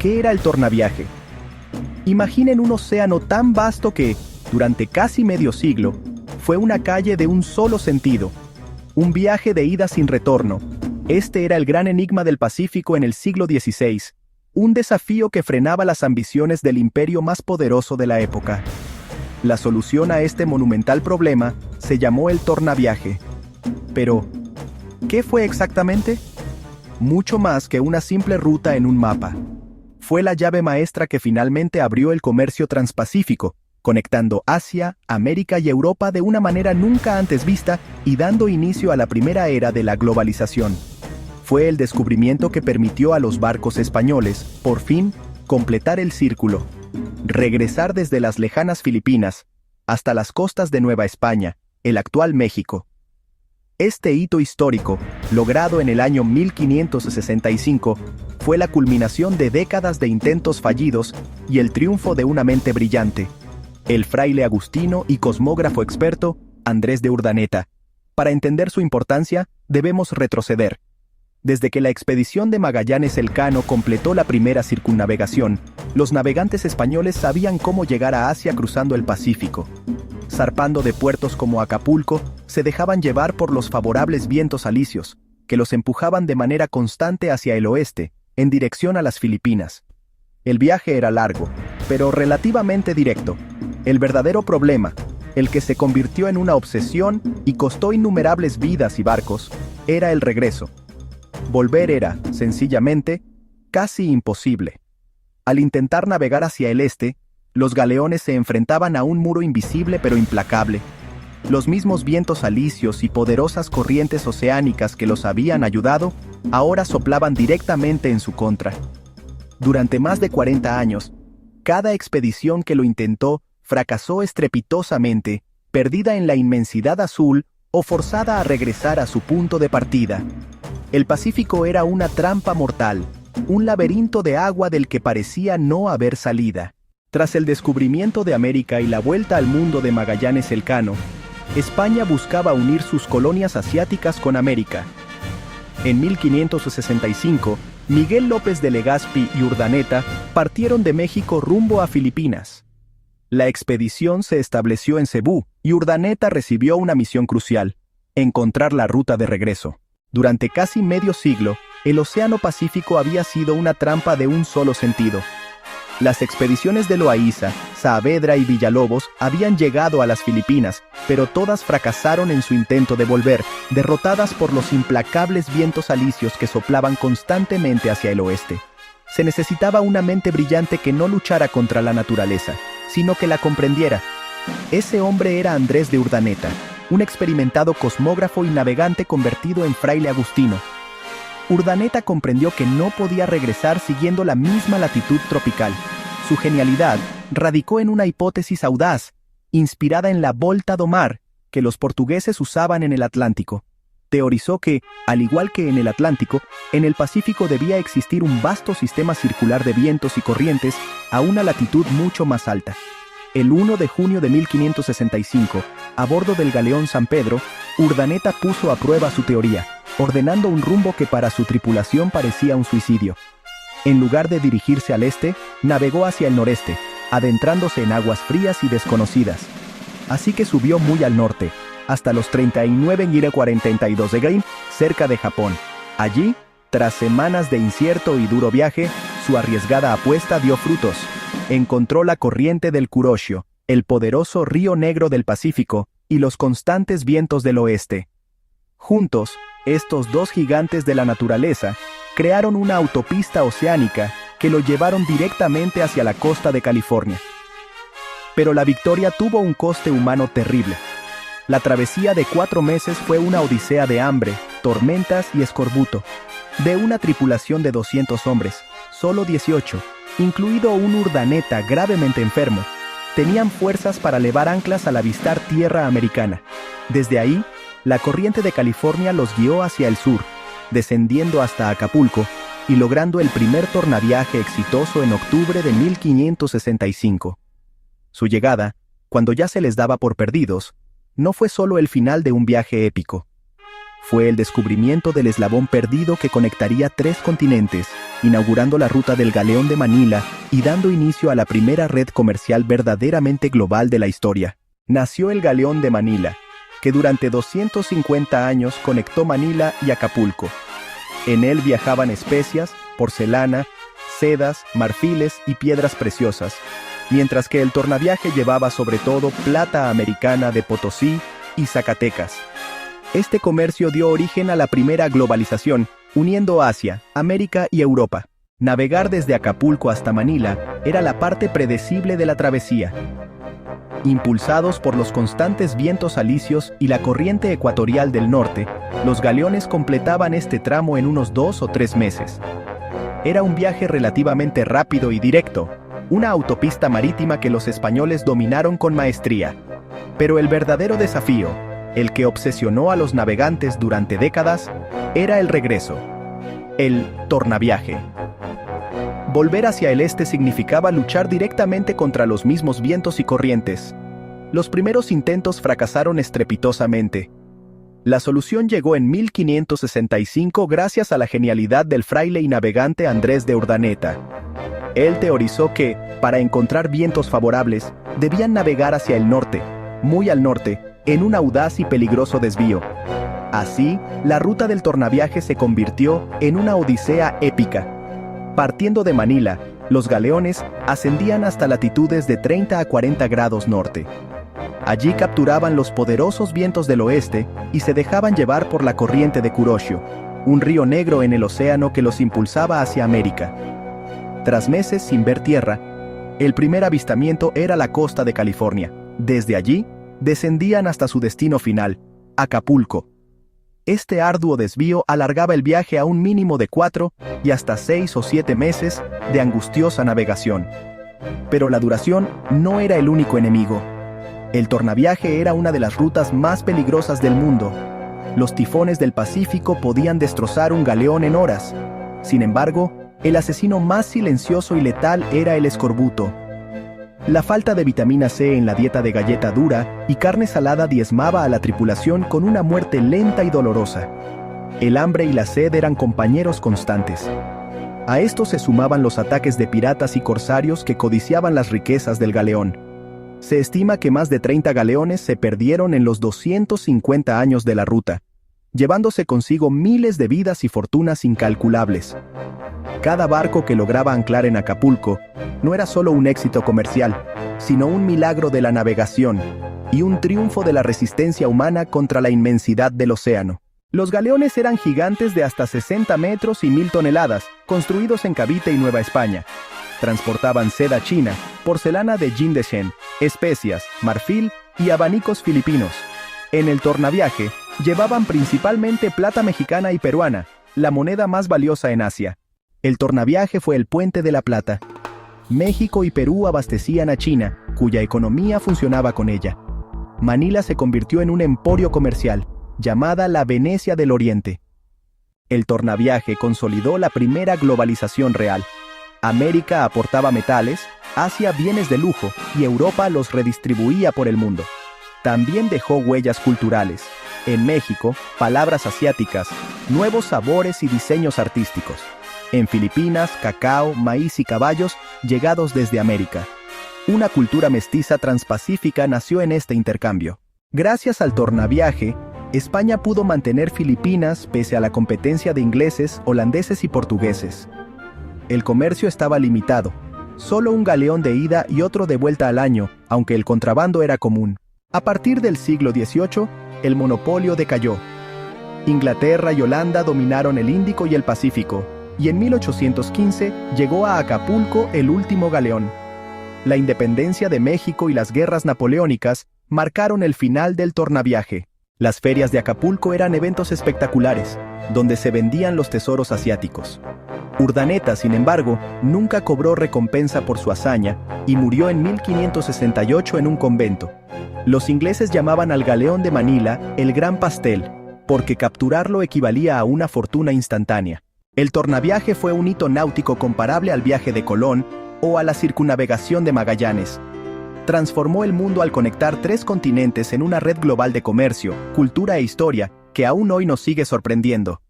¿qué era el tornaviaje? Imaginen un océano tan vasto que, durante casi medio siglo, fue una calle de un solo sentido, un viaje de ida sin retorno. Este era el gran enigma del Pacífico en el siglo XVI, un desafío que frenaba las ambiciones del imperio más poderoso de la época. La solución a este monumental problema se llamó el tornaviaje. Pero, ¿qué fue exactamente? Mucho más que una simple ruta en un mapa. Fue la llave maestra que finalmente abrió el comercio transpacífico, conectando Asia, América y Europa de una manera nunca antes vista y dando inicio a la primera era de la globalización. Fue el descubrimiento que permitió a los barcos españoles, por fin, completar el círculo, regresar desde las lejanas Filipinas hasta las costas de Nueva España, el actual México. Este hito histórico, logrado en el año 1565, fue la culminación de décadas de intentos fallidos y el triunfo de una mente brillante, el fraile agustino y cosmógrafo experto Andrés de Urdaneta. Para entender su importancia, debemos retroceder. Desde que la expedición de Magallanes Elcano completó la primera circunnavegación, los navegantes españoles sabían cómo llegar a Asia cruzando el Pacífico. Zarpando de puertos como Acapulco, se dejaban llevar por los favorables vientos alisios, que los empujaban de manera constante hacia el oeste, en dirección a las Filipinas. El viaje era largo, pero relativamente directo. El verdadero problema, el que se convirtió en una obsesión y costó innumerables vidas y barcos, era el regreso. Volver era, sencillamente, casi imposible. Al intentar navegar hacia el este, los galeones se enfrentaban a un muro invisible pero implacable. Los mismos vientos alisios y poderosas corrientes oceánicas que los habían ayudado, ahora soplaban directamente en su contra. Durante más de 40 años, cada expedición que lo intentó fracasó estrepitosamente, perdida en la inmensidad azul o forzada a regresar a su punto de partida. El Pacífico era una trampa mortal, un laberinto de agua del que parecía no haber salida. Tras el descubrimiento de América y la vuelta al mundo de Magallanes Elcano, España buscaba unir sus colonias asiáticas con América. En 1565, Miguel López de Legazpi y Urdaneta partieron de México rumbo a Filipinas. La expedición se estableció en Cebú y Urdaneta recibió una misión crucial: encontrar la ruta de regreso. Durante casi medio siglo, el Océano Pacífico había sido una trampa de un solo sentido. Las expediciones de Loaiza, Saavedra y Villalobos habían llegado a las Filipinas, pero todas fracasaron en su intento de volver, derrotadas por los implacables vientos alisios que soplaban constantemente hacia el oeste. Se necesitaba una mente brillante que no luchara contra la naturaleza, sino que la comprendiera. Ese hombre era Andrés de Urdaneta, un experimentado cosmógrafo y navegante convertido en fraile agustino. Urdaneta comprendió que no podía regresar siguiendo la misma latitud tropical. Su genialidad radicó en una hipótesis audaz, inspirada en la volta do mar, que los portugueses usaban en el Atlántico. Teorizó que, al igual que en el Atlántico, en el Pacífico debía existir un vasto sistema circular de vientos y corrientes a una latitud mucho más alta. El 1 de junio de 1565, a bordo del galeón San Pedro, Urdaneta puso a prueba su teoría, ordenando un rumbo que para su tripulación parecía un suicidio. En lugar de dirigirse al este, navegó hacia el noreste, adentrándose en aguas frías y desconocidas. Así que subió muy al norte, hasta los 39,42 de Green, cerca de Japón. Allí, tras semanas de incierto y duro viaje, su arriesgada apuesta dio frutos. Encontró la corriente del Kuroshio, el poderoso río Negro del Pacífico, y los constantes vientos del oeste. Juntos, estos dos gigantes de la naturaleza crearon una autopista oceánica que lo llevaron directamente hacia la costa de California. Pero la victoria tuvo un coste humano terrible. La travesía de 4 meses fue una odisea de hambre, tormentas y escorbuto. De una tripulación de 200 hombres, solo 18, incluido un Urdaneta gravemente enfermo, tenían fuerzas para levar anclas al avistar tierra americana. Desde ahí, la corriente de California los guió hacia el sur, descendiendo hasta Acapulco y logrando el primer tornaviaje exitoso en octubre de 1565. Su llegada, cuando ya se les daba por perdidos, no fue solo el final de un viaje épico. Fue el descubrimiento del eslabón perdido que conectaría 3 continentes inaugurando la ruta del Galeón de Manila y dando inicio a la primera red comercial verdaderamente global de la historia. Nació el Galeón de Manila, que durante 250 años conectó Manila y Acapulco. En él viajaban especias, porcelana, sedas, marfiles y piedras preciosas, mientras que el tornaviaje llevaba sobre todo plata americana de Potosí y Zacatecas. Este comercio dio origen a la primera globalización, uniendo Asia, América y Europa. Navegar desde Acapulco hasta Manila era la parte predecible de la travesía. Impulsados por los constantes vientos alisios y la corriente ecuatorial del norte, los galeones completaban este tramo en unos 2 o 3 meses. Era un viaje relativamente rápido y directo, una autopista marítima que los españoles dominaron con maestría. Pero el verdadero desafío, el que obsesionó a los navegantes durante décadas, era el regreso. El tornaviaje. Volver hacia el este significaba luchar directamente contra los mismos vientos y corrientes. Los primeros intentos fracasaron estrepitosamente. La solución llegó en 1565 gracias a la genialidad del fraile y navegante Andrés de Urdaneta. Él teorizó que, para encontrar vientos favorables, debían navegar hacia el norte, muy al norte, en un audaz y peligroso desvío. Así, la ruta del tornaviaje se convirtió en una odisea épica. Partiendo de Manila, los galeones ascendían hasta latitudes de 30 a 40 grados norte. Allí capturaban los poderosos vientos del oeste y se dejaban llevar por la corriente de Kuroshio, un río negro en el océano que los impulsaba hacia América. Tras meses sin ver tierra, el primer avistamiento era la costa de California. Desde allí, descendían hasta su destino final, Acapulco. Este arduo desvío alargaba el viaje a un mínimo de 4 y hasta 6 o 7 meses de angustiosa navegación. Pero la duración no era el único enemigo. El tornaviaje era una de las rutas más peligrosas del mundo. Los tifones del Pacífico podían destrozar un galeón en horas. Sin embargo, el asesino más silencioso y letal era el escorbuto. La falta de vitamina C en la dieta de galleta dura y carne salada diezmaba a la tripulación con una muerte lenta y dolorosa. El hambre y la sed eran compañeros constantes. A esto se sumaban los ataques de piratas y corsarios que codiciaban las riquezas del galeón. Se estima que más de 30 galeones se perdieron en los 250 años de la ruta, llevándose consigo miles de vidas y fortunas incalculables. Cada barco que lograba anclar en Acapulco no era solo un éxito comercial, sino un milagro de la navegación y un triunfo de la resistencia humana contra la inmensidad del océano. Los galeones eran gigantes de hasta 60 metros y 1000 toneladas, construidos en Cavite y Nueva España. Transportaban seda china, porcelana de Jindeshen, especias, marfil y abanicos filipinos. En el tornaviaje, llevaban principalmente plata mexicana y peruana, la moneda más valiosa en Asia. El tornaviaje fue el puente de la plata. México y Perú abastecían a China, cuya economía funcionaba con ella. Manila se convirtió en un emporio comercial, llamada la Venecia del Oriente. El tornaviaje consolidó la primera globalización real. América aportaba metales, Asia bienes de lujo y Europa los redistribuía por el mundo. También dejó huellas culturales. En México, palabras asiáticas, nuevos sabores y diseños artísticos. En Filipinas, cacao, maíz y caballos llegados desde América. Una cultura mestiza transpacífica nació en este intercambio. Gracias al tornaviaje, España pudo mantener Filipinas pese a la competencia de ingleses, holandeses y portugueses. El comercio estaba limitado, solo un galeón de ida y otro de vuelta al año, aunque el contrabando era común. A partir del siglo XVIII, el monopolio decayó. Inglaterra y Holanda dominaron el Índico y el Pacífico, y en 1815 llegó a Acapulco el último galeón. La independencia de México y las guerras napoleónicas marcaron el final del tornaviaje. Las ferias de Acapulco eran eventos espectaculares, donde se vendían los tesoros asiáticos. Urdaneta, sin embargo, nunca cobró recompensa por su hazaña y murió en 1568 en un convento. Los ingleses llamaban al galeón de Manila el Gran Pastel, porque capturarlo equivalía a una fortuna instantánea. El tornaviaje fue un hito náutico comparable al viaje de Colón o a la circunnavegación de Magallanes. Transformó el mundo al conectar 3 continentes en una red global de comercio, cultura e historia que aún hoy nos sigue sorprendiendo.